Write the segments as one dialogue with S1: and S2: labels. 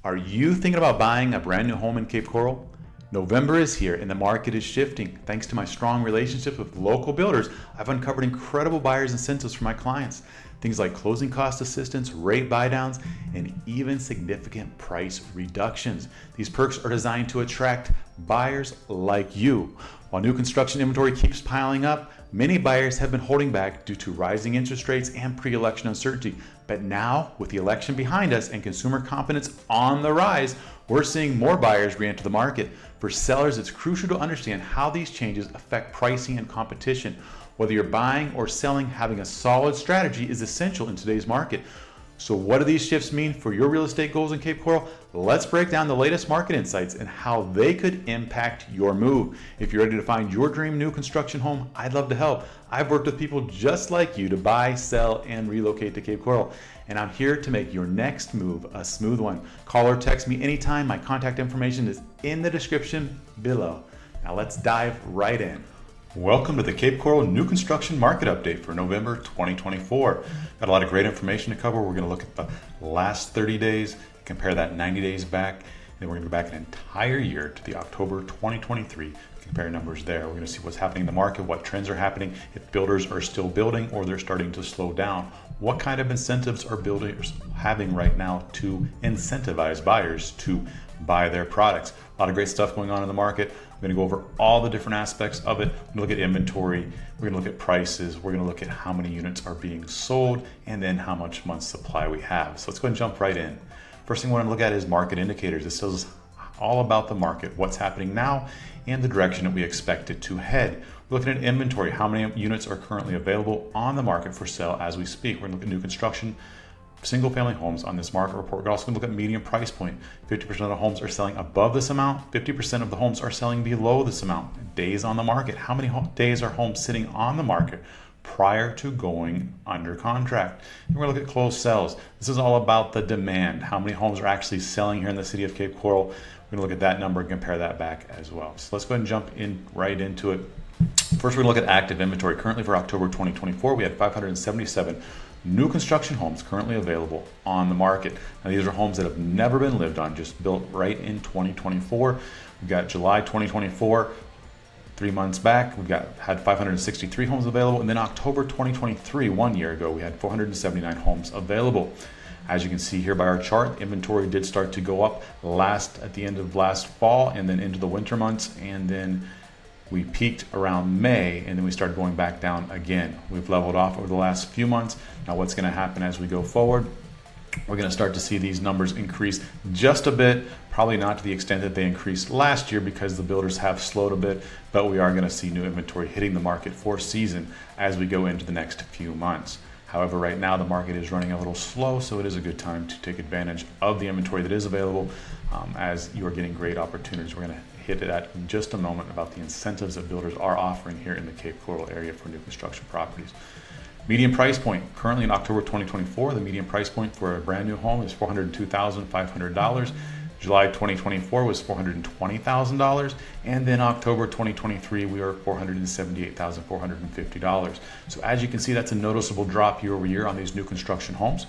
S1: Are you thinking about buying a brand new home in Cape Coral? November is here and the market is shifting. Thanks to my strong relationships with local builders, I've uncovered incredible buyer's incentives for my clients. Things like closing cost assistance, rate buydowns, and even significant price reductions. These perks are designed to attract buyers like you. While new construction inventory keeps piling up, many buyers have been holding back due to rising interest rates and pre-election uncertainty. But now, with the election behind us and consumer confidence on the rise, we're seeing more buyers re-enter the market. For sellers, it's crucial to understand how these changes affect pricing and competition. Whether you're buying or selling, having a solid strategy is essential in today's market. So what do these shifts mean for your real estate goals in Cape Coral? Let's break down the latest market insights and how they could impact your move. If you're ready to find your dream new construction home, I'd love to help. I've worked with people just like you to buy, sell, and relocate to Cape Coral. And I'm here to make your next move a smooth one. Call or text me anytime. My contact information is in the description below. Now let's dive right in. Welcome to the Cape Coral New Construction Market Update for November 2024. Got a lot of great information to cover. We're going to look at the last 30 days, compare that 90 days back, and then we're going to go back an entire year to the October 2023, compare numbers there. We're going to see what's happening in the market, what trends are happening, if builders are still building or they're starting to slow down. What kind of incentives are builders having right now to incentivize buyers to buy their products? A lot of great stuff going on in the market. We're going to go over all the different aspects of it. We're going to look at inventory. We're going to look at prices. We're going to look at how many units are being sold and then how much month supply we have. So let's go ahead and jump right in. First thing we want to look at is market indicators. This tells us all about the market, what's happening now, and the direction that we expect it to head. We're looking at inventory, how many units are currently available on the market for sale as we speak. We're going to look at new construction, single family homes on this market report. We're also going to look at median price point. 50% of the homes are selling above this amount. 50% of the homes are selling below this amount. Days on the market. How many days are homes sitting on the market prior to going under contract? And we're going to look at closed sales. This is all about the demand. How many homes are actually selling here in the city of Cape Coral? We're going to look at that number and compare that back as well. So let's go ahead and jump in right into it. First, we're going to look at active inventory. Currently for October 2024, we had 577 new construction homes currently available on the market. Now these are homes that have never been lived on, just built right in 2024. We've got July 2024, 3 months back, had 563 homes available, and then October 2023, 1 year ago, we had 479 homes available. As you can see here by our chart, inventory did start to go up at the end of last fall and then into the winter months, and then we peaked around May and then we started going back down again. We've leveled off over the last few months. Now what's going to happen as we go forward? We're going to start to see these numbers increase just a bit, probably not to the extent that they increased last year because the builders have slowed a bit, but we are going to see new inventory hitting the market for season as we go into the next few months. However, right now the market is running a little slow, so it is a good time to take advantage of the inventory that is available as you are getting great opportunities. We're going to hit it in just a moment about the incentives that builders are offering here in the Cape Coral area for new construction properties. Median price point, currently in October 2024, the median price point for a brand new home is $402,500. July 2024 was $420,000, and then October 2023 we are $478,450. So as you can see, that's a noticeable drop year over year on these new construction homes,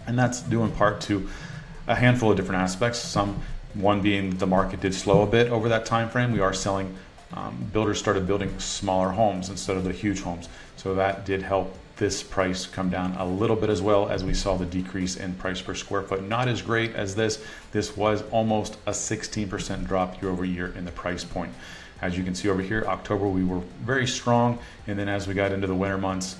S1: and that's due in part to a handful of different aspects. One being the market did slow a bit over that time frame. We are selling, builders started building smaller homes instead of the huge homes, so that did help this price come down a little bit, as well as we saw the decrease in price per square foot. Not as great as this. This was almost a 16% drop year over year in the price point. As you can see over here, October we were very strong, and then as we got into the winter months,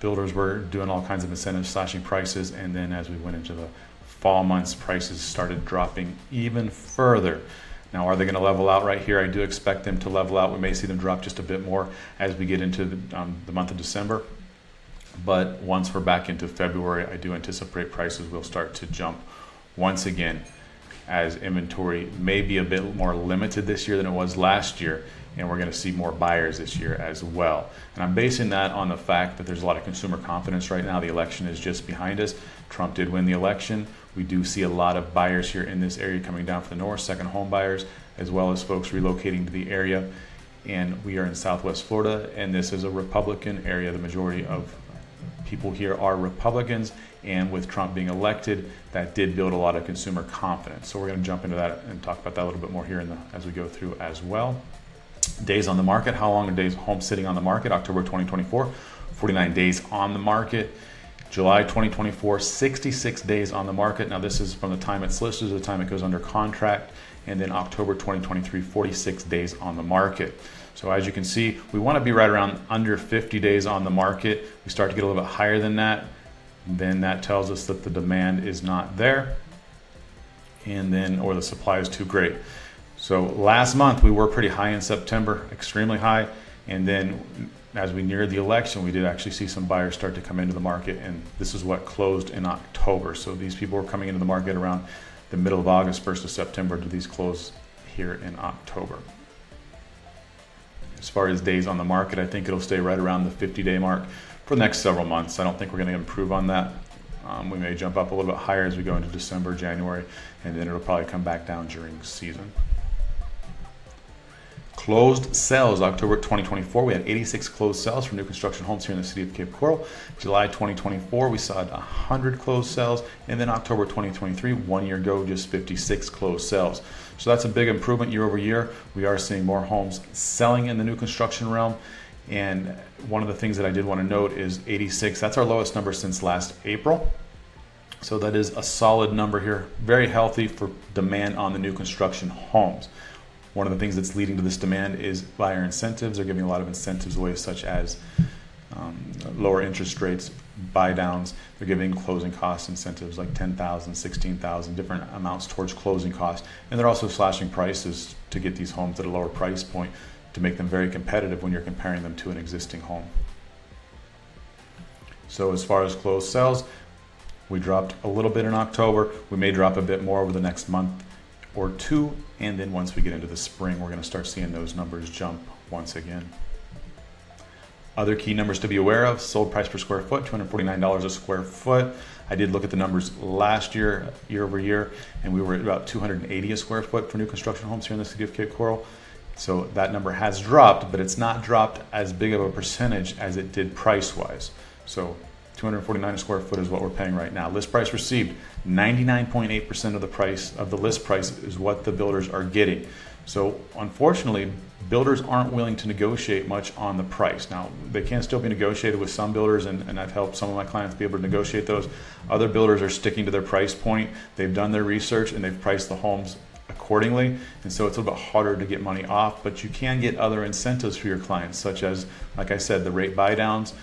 S1: builders were doing all kinds of incentives, slashing prices, and then as we went into the fall months, prices started dropping even further. Now, are they going to level out right here? I do expect them to level out. We may see them drop just a bit more as we get into the month of December. But once we're back into February, I do anticipate prices will start to jump once again, as inventory may be a bit more limited this year than it was last year, and we're going to see more buyers this year as well. And I'm basing that on the fact that there's a lot of consumer confidence right now. The election is just behind us. Trump did win the election. We do see a lot of buyers here in this area coming down from the north, second home buyers, as well as folks relocating to the area. And we are in Southwest Florida, and this is a Republican area. The majority of people here are Republicans, And with Trump being elected, that did build a lot of consumer confidence. So we're going to jump into that and talk about that a little bit more here as we go through as well. Days on the market. How long are days home sitting on the market? October 2024, 49 days on the market. July 2024, 66 days on the market. Now this is from the time it's listed to the time it goes under contract. And then October 2023, 46 days on the market. So as you can see, we want to be right around under 50 days on the market. We start to get a little bit higher than that, then that tells us that the demand is not there, or the supply is too great. So last month we were pretty high in September, extremely high, and then as we neared the election, we did actually see some buyers start to come into the market, and this is what closed in October. So these people were coming into the market around the middle of August, 1st of September, to these close here in October. As far as days on the market, I think it'll stay right around the 50-day mark for the next several months. I don't think we're going to improve on that. We may jump up a little bit higher as we go into December, January, and then it'll probably come back down during season. Closed sales, October 2024, we had 86 closed sales for new construction homes here in the city of Cape Coral. July 2024, we saw 100 closed sales, and then October 2023, 1 year ago, just 56 closed sales. So that's a big improvement year over year. We are seeing more homes selling in the new construction realm, and one of the things that I did want to note is 86, that's our lowest number since last April. So that is a solid number here, very healthy for demand on the new construction homes. One of the things that's leading to this demand is buyer incentives. They're giving a lot of incentives away, such as lower interest rates, buy downs. They're giving closing cost incentives like $10,000, $16,000, different amounts towards closing costs. And they're also slashing prices to get these homes at a lower price point to make them very competitive when you're comparing them to an existing home. So as far as closed sales, we dropped a little bit in October. We may drop a bit more over the next month or two, and then once we get into the spring, we're going to start seeing those numbers jump once again. Other key numbers to be aware of: sold price per square foot, $249 a square foot. I did look at the numbers last year, year over year, and we were at about $280 a square foot for new construction homes here in the city of Cape Coral. So that number has dropped, but it's not dropped as big of a percentage as it did price-wise. So $249 a square foot is what we're paying right now. List price received, 99.8% of the price of the list price is what the builders are getting. So unfortunately, builders aren't willing to negotiate much on the price. Now, they can still be negotiated with some builders, and I've helped some of my clients be able to negotiate those. Other builders are sticking to their price point. They've done their research and they've priced the homes accordingly, and so it's a little bit harder to get money off, but you can get other incentives for your clients, such as, like I said, the rate buy downs,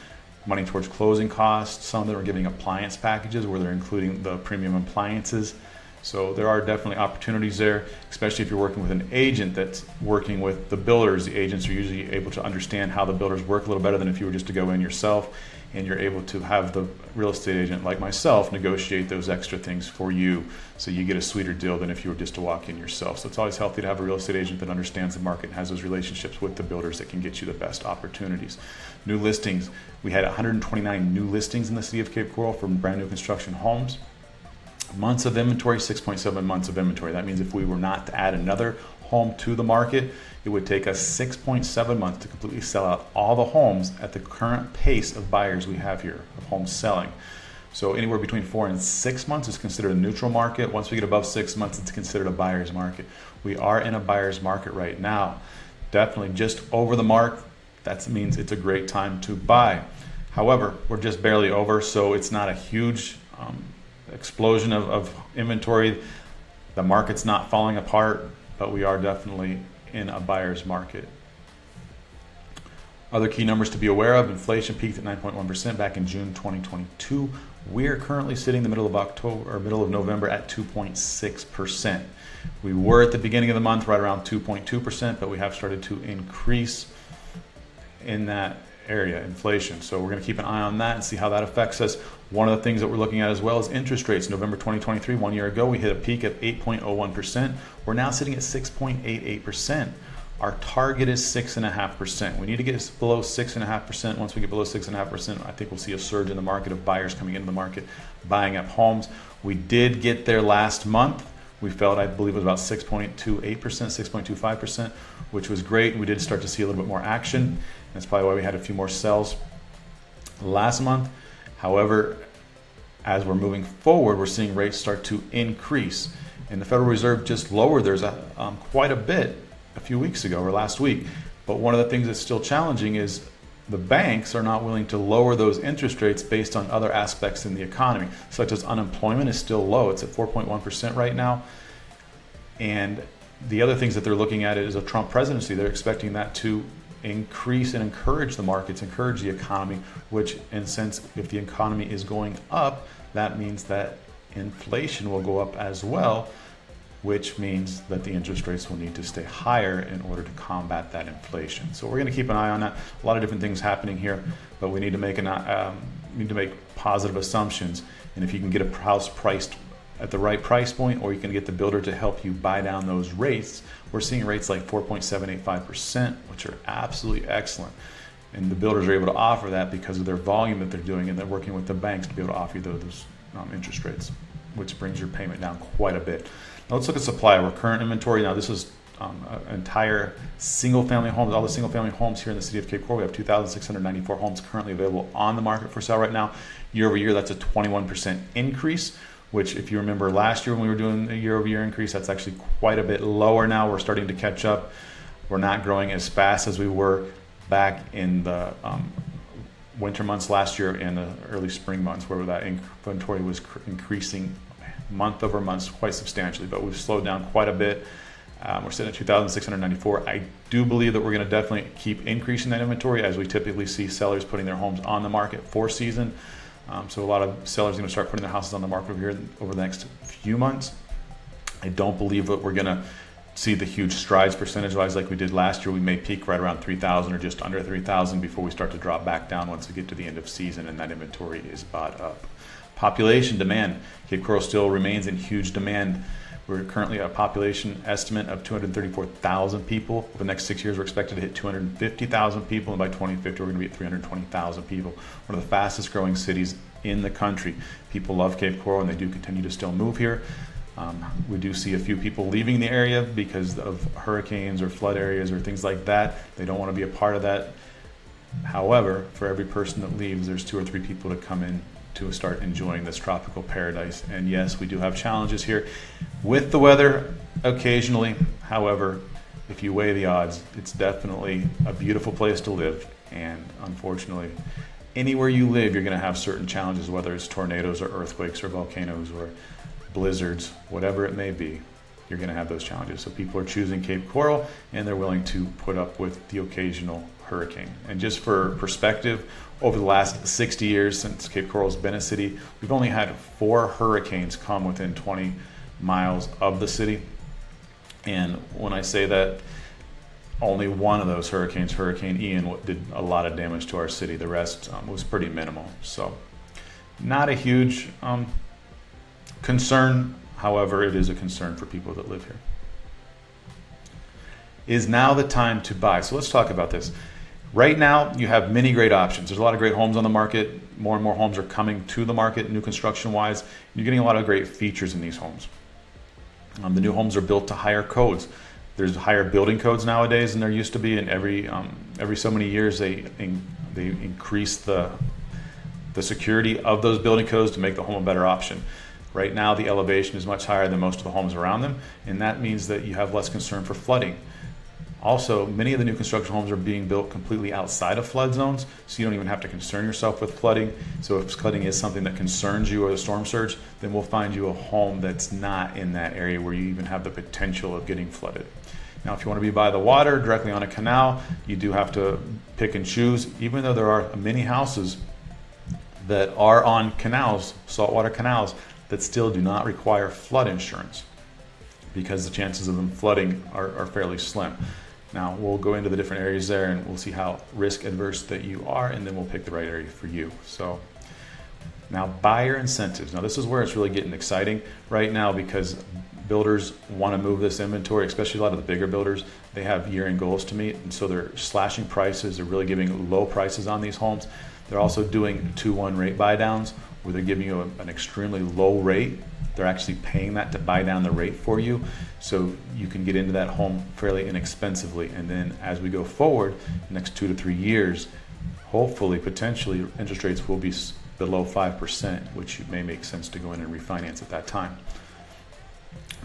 S1: money towards closing costs. Some of them are giving appliance packages where they're including the premium appliances. So there are definitely opportunities there, especially if you're working with an agent that's working with the builders. The agents are usually able to understand how the builders work a little better than if you were just to go in yourself, and you're able to have the real estate agent like myself negotiate those extra things for you, so you get a sweeter deal than if you were just to walk in yourself. So it's always healthy to have a real estate agent that understands the market and has those relationships with the builders that can get you the best opportunities. New listings, we had 129 new listings in the city of Cape Coral for brand new construction homes. Months of inventory, 6.7 months of inventory. That means if we were not to add another home to the market, it would take us 6.7 months to completely sell out all the homes at the current pace of buyers we have here, of homes selling. So anywhere between 4 and 6 months is considered a neutral market. Once we get above 6 months, it's considered a buyer's market. We are in a buyer's market right now. Definitely just over the mark. That means it's a great time to buy. However, we're just barely over, so it's not a huge explosion of inventory. The market's not falling apart, but we are definitely in a buyer's market. Other key numbers to be aware of: inflation peaked at 9.1% back in June 2022. We are currently sitting in the middle of October or middle of November at 2.6%. We were at the beginning of the month right around 2.2%, but we have started to increase in that area, inflation. So we're going to keep an eye on that and see how that affects us. One of the things that we're looking at as well is interest rates. November 2023, 1 year ago, we hit a peak of 8.01%. We're now sitting at 6.88%. Our target is 6.5%. We need to get below 6.5%. Once we get below 6.5%, I think we'll see a surge in the market of buyers coming into the market, buying up homes. We did get there last month. We felt, I believe it was about 6.28%, 6.25%, which was great. We did start to see a little bit more action. That's probably why we had a few more sales last month. However, as we're moving forward, we're seeing rates start to increase. And the Federal Reserve just lowered theirs quite a bit a few weeks ago or last week. But one of the things that's still challenging is the banks are not willing to lower those interest rates based on other aspects in the economy, such as unemployment is still low. It's at 4.1% right now. And the other things that they're looking at is a Trump presidency. They're expecting that to increase and encourage the markets, encourage the economy, which in sense, if the economy is going up, that means that inflation will go up as well, which means that the interest rates will need to stay higher in order to combat that inflation. So we're going to keep an eye on that. A lot of different things happening here, but we need to make positive assumptions. And if you can get a house priced at the right price point, or you can get the builder to help you buy down those rates, we're seeing rates like 4.785%, which are absolutely excellent. And the builders are able to offer that because of their volume that they're doing, and they're working with the banks to be able to offer you those interest rates, which brings your payment down quite a bit. Now let's look at supply. Our current inventory. Now this is entire single-family homes, all the single-family homes here in the city of Cape Coral. We have 2,694 homes currently available on the market for sale right now. Year over year, that's a 21% increase, which if you remember last year when we were doing a year-over-year increase, that's actually quite a bit lower now. We're starting to catch up. We're not growing as fast as we were back in the winter months last year and the early spring months, where that inventory was increasing month over month quite substantially, but we've slowed down quite a bit. We're sitting at 2,694. I do believe that we're going to definitely keep increasing that inventory, as we typically see sellers putting their homes on the market for season. So a lot of sellers are going to start putting their houses on the market over here over the next few months. I don't believe that we're going to see the huge strides percentage-wise like we did last year. We may peak right around 3,000 or just under 3,000 before we start to drop back down once we get to the end of season and that inventory is bought up. Population demand. Cape Coral still remains in huge demand. We're currently at a population estimate of 234,000 people. Over the next 6 years, we're expected to hit 250,000 people, and by 2050, we're going to be at 320,000 people. One of the fastest growing cities in the country. People love Cape Coral, and they do continue to still move here. We do see a few people leaving the area because of hurricanes or flood areas or things like that. They don't want to be a part of that. However, for every person that leaves, there's 2 or 3 people to come in to start enjoying this tropical paradise. And yes, we do have challenges here with the weather occasionally. However, if you weigh the odds, it's definitely a beautiful place to live. And unfortunately, anywhere you live, you're going to have certain challenges, whether it's tornadoes or earthquakes or volcanoes or blizzards, whatever it may be, you're going to have those challenges. So people are choosing Cape Coral, and they're willing to put up with the occasional hurricane. And just for perspective, over the last 60 years since Cape Coral's been a city, we've only had 4 hurricanes come within 20 miles of the city. And when I say that, only one of those hurricanes, Hurricane Ian, did a lot of damage to our city. The rest was pretty minimal. So not a huge concern. However, it is a concern for people that live here. Is now the time to buy? So let's talk about this. Right now, you have many great options. There's a lot of great homes on the market. More and more homes are coming to the market, new construction-wise. You're getting a lot of great features in these homes. The new homes are built to higher codes. There's higher building codes nowadays than there used to be, and every so many years they increase the security of those building codes to make the home a better option. Right now, the elevation is much higher than most of the homes around them, and that means that you have less concern for flooding. Also, many of the new construction homes are being built completely outside of flood zones, so you don't even have to concern yourself with flooding. So if flooding is something that concerns you, or the storm surge, then we'll find you a home that's not in that area where you even have the potential of getting flooded. Now, if you want to be by the water, directly on a canal, you do have to pick and choose. Even though there are many houses that are on canals, saltwater canals, that still do not require flood insurance, because the chances of them flooding are fairly slim. Now, we'll go into the different areas there, and we'll see how risk adverse that you are, and then we'll pick the right area for you. So now, buyer incentives. Now, this is where it's really getting exciting right now, because builders want to move this inventory, especially a lot of the bigger builders. They have year-end goals to meet, and so they're slashing prices. They're really giving low prices on these homes. They're also doing 2-1 rate buy downs, where they're giving you an extremely low rate. They're actually paying that to buy down the rate for you, so you can get into that home fairly inexpensively. And then as we go forward, the next 2 to 3 years, hopefully, potentially, interest rates will be below 5%, which may make sense to go in and refinance at that time.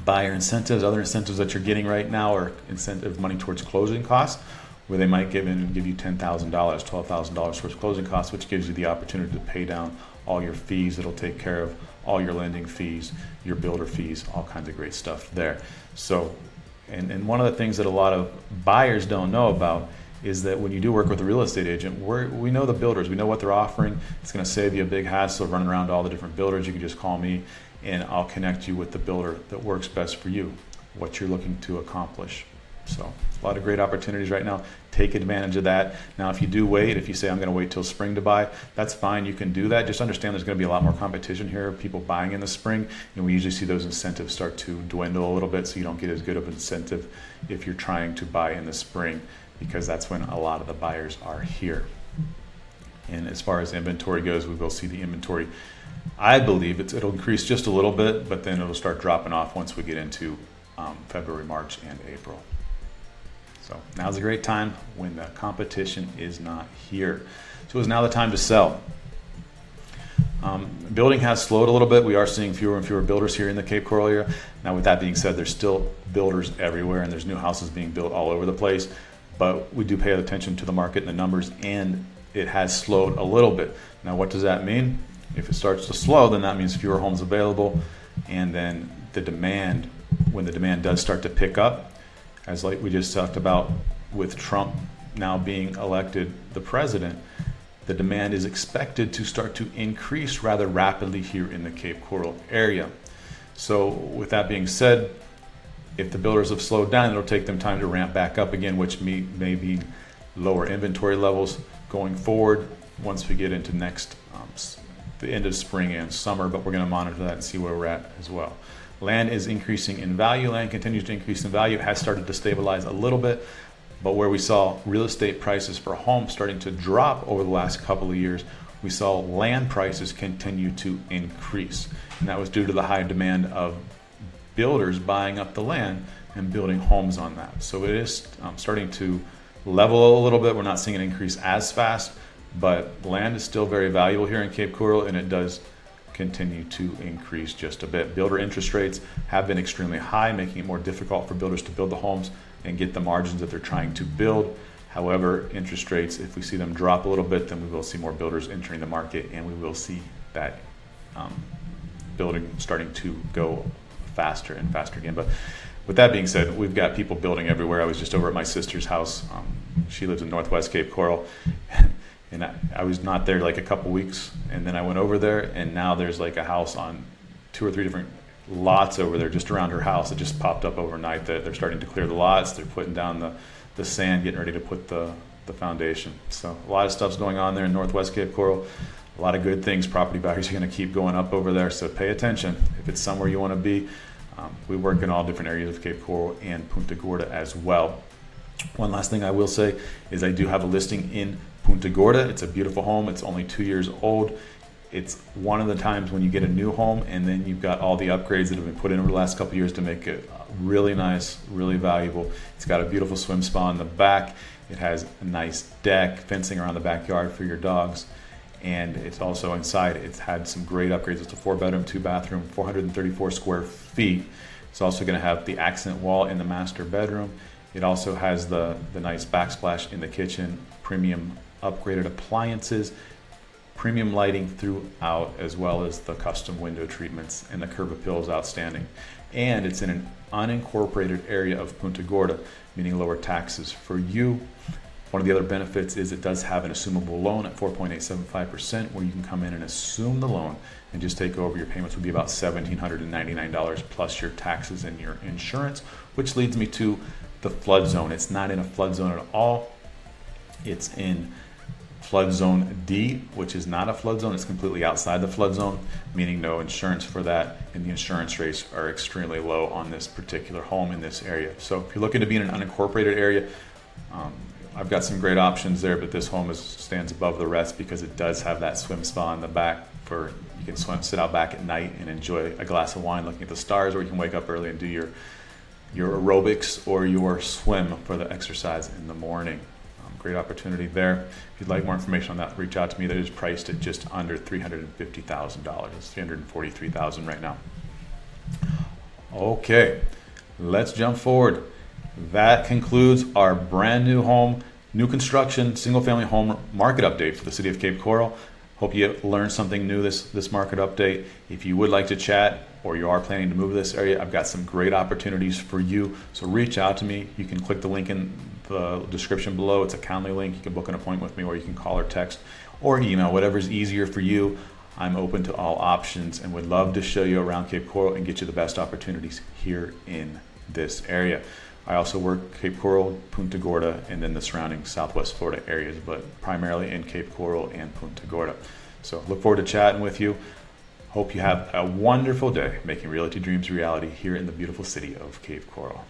S1: Buyer incentives, other incentives that you're getting right now are incentive money towards closing costs, where they might give you $10,000, $12,000 towards closing costs, which gives you the opportunity to pay down all your fees. It'll take care of all your lending fees, your builder fees, all kinds of great stuff there. So, and one of the things that a lot of buyers don't know about is that when you do work with a real estate agent, we know the builders, we know what they're offering. It's going to save you a big hassle running around to all the different builders. You can just call me and I'll connect you with the builder that works best for you, what you're looking to accomplish. So a lot of great opportunities right now. Take advantage of that. Now, if you do wait, if you say I'm going to wait till spring to buy, that's fine. You can do that. Just understand there's going to be a lot more competition here, people buying in the spring, and we usually see those incentives start to dwindle a little bit, so you don't get as good of an incentive if you're trying to buy in the spring, because that's when a lot of the buyers are here. And as far as inventory goes, we will see the inventory. I believe it'll increase just a little bit, but then it'll start dropping off once we get into February, March, and April. So now's a great time when the competition is not here. So it's now the time to sell. Building has slowed a little bit. We are seeing fewer and fewer builders here in the Cape Coral area. Now, with that being said, there's still builders everywhere, and there's new houses being built all over the place. But we do pay attention to the market and the numbers, and it has slowed a little bit. Now, what does that mean? If it starts to slow, then that means fewer homes available, and then the demand, when the demand does start to pick up, as like we just talked about with Trump now being elected the president, the demand is expected to start to increase rather rapidly here in the Cape Coral area. So with that being said, if the builders have slowed down, it'll take them time to ramp back up again, which may be lower inventory levels going forward once we get into the end of spring and summer, but we're going to monitor that and see where we're at as well. Land is increasing in value. Land continues to increase in value. It has started to stabilize a little bit, but where we saw real estate prices for homes starting to drop over the last couple of years, we saw land prices continue to increase. And that was due to the high demand of builders buying up the land and building homes on that. So it is starting to level a little bit. We're not seeing an increase as fast, but land is still very valuable here in Cape Coral, and it does continue to increase just a bit. Builder interest rates have been extremely high, making it more difficult for builders to build the homes and get the margins that they're trying to build. However, interest rates, if we see them drop a little bit, then we will see more builders entering the market, and we will see that building starting to go faster and faster again. But with that being said, we've got people building everywhere. I was just over at my sister's house. She lives in Northwest Cape Coral. And I was not there like a couple weeks, and then I went over there, and now there's like a house on 2 or 3 different lots over there just around her house. It just popped up overnight that they're starting to clear the lots. They're putting down the sand, getting ready to put the foundation. So a lot of stuff's going on there in Northwest Cape Coral. A lot of good things. Property values are going to keep going up over there, so pay attention. If it's somewhere you want to be, we work in all different areas of Cape Coral and Punta Gorda as well. One last thing I will say is I do have a listing in Punta Gorda. It's a beautiful home. It's only 2 years old. It's one of the times when you get a new home and then you've got all the upgrades that have been put in over the last couple of years to make it really nice, really valuable. It's got a beautiful swim spa in the back. It has a nice deck, fencing around the backyard for your dogs. And it's also inside. It's had some great upgrades. It's a 4-bedroom, 2-bathroom, 434 square feet. It's also going to have the accent wall in the master bedroom. It also has the nice backsplash in the kitchen, premium upgraded appliances, premium lighting throughout, as well as the custom window treatments, and the curb appeal is outstanding. And it's in an unincorporated area of Punta Gorda, meaning lower taxes for you. One of the other benefits is it does have an assumable loan at 4.875%, where you can come in and assume the loan and just take over. Your payments would be about $1,799 plus your taxes and your insurance, which leads me to the flood zone. It's not in a flood zone at all. It's in flood zone D, which is not a flood zone. It's completely outside the flood zone, meaning no insurance for that, and the insurance rates are extremely low on this particular home in this area. So if you're looking to be in an unincorporated area, I've got some great options there, but this home stands above the rest because it does have that swim spa in the back for you can sit out back at night and enjoy a glass of wine looking at the stars, or you can wake up early and do your aerobics or your swim for the exercise in the morning. great opportunity there. If you'd like more information on that, reach out to me. That is priced at just under $350,000. It's $343,000 right now. Okay, let's jump forward. That concludes our brand new home, new construction, single family home market update for the city of Cape Coral. Hope you learned something new this market update. If you would like to chat or you are planning to move to this area, I've got some great opportunities for you. So reach out to me. You can click the link in the description below. It's a Calendly link. You can book an appointment with me, or you can call or text or email, whatever's easier for you. I'm open to all options and would love to show you around Cape Coral and get you the best opportunities here in this area. I also work Cape Coral, Punta Gorda, and then the surrounding Southwest Florida areas, but primarily in Cape Coral and Punta Gorda. So look forward to chatting with you. Hope you have a wonderful day making realty dreams a reality here in the beautiful city of Cape Coral.